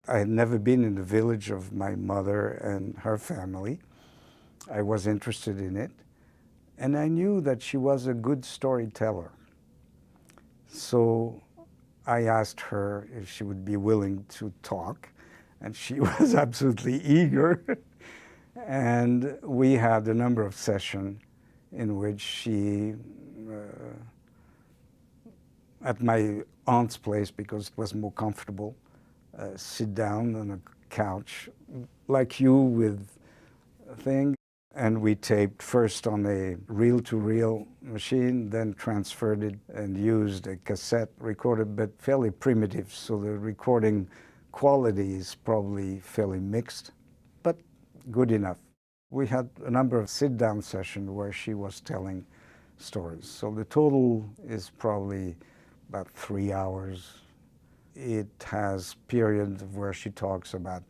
I had never been in the village of my mother and her family. I was interested in it, and I knew that she was a good storyteller. So I asked her if she would be willing to talk, and she was absolutely eager. And we had a number of sessions in which she, at my aunt's place, because it was more comfortable, sit down on a couch, like you, with a thing. And we taped first on a reel-to-reel machine, then transferred it and used a cassette recorder, but fairly primitive, so the recording quality is probably fairly mixed, but good enough. We had a number of sit-down sessions where she was telling stories. So the total is probably about 3 hours. It has periods where she talks about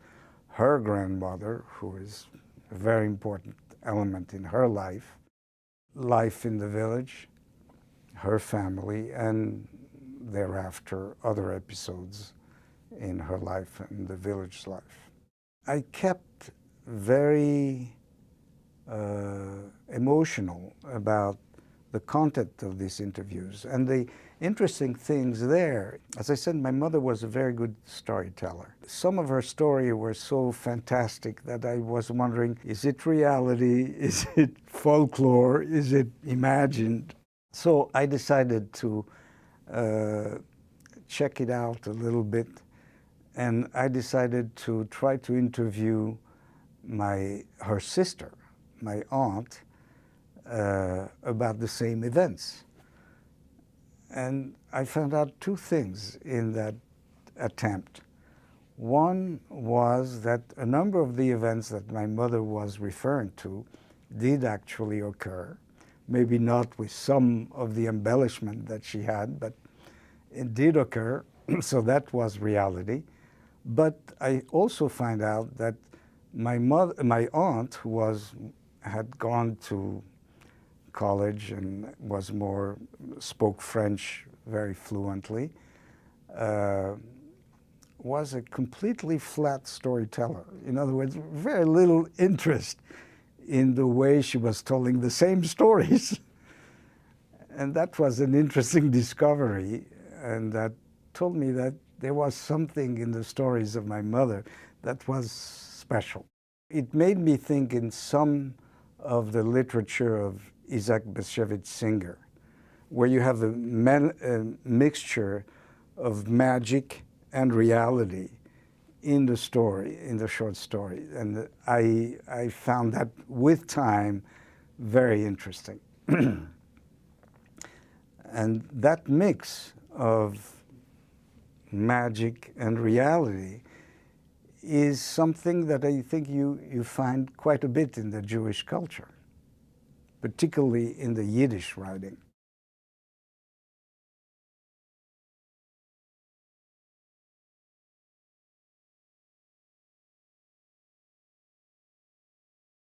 her grandmother, who is a very important element in her life in the village, her family, and thereafter other episodes in her life and the village's life. I kept very emotional about the content of these interviews. And the interesting things there, as I said, my mother was a very good storyteller. Some of her stories were so fantastic that I was wondering, is it reality? Is it folklore? Is it imagined? So I decided to check it out a little bit, and I decided to try to interview her sister, my aunt, about the same events. And I found out two things in that attempt. One was that a number of the events that my mother was referring to did actually occur, maybe not with some of the embellishment that she had, but it did occur, so that was reality. But I also find out that my aunt, who had gone to college and spoke French very fluently, was a completely flat storyteller. In other words, very little interest in the way she was telling the same stories. And that was an interesting discovery, and that told me that there was something in the stories of my mother that was special. It made me think in some of the literature of Isaac Bashevis Singer, where you have a mixture of magic and reality in the story, in the short story. And I found that with time very interesting. And that mix of magic and reality is something that I think you find quite a bit in the Jewish culture, particularly in the Yiddish writing.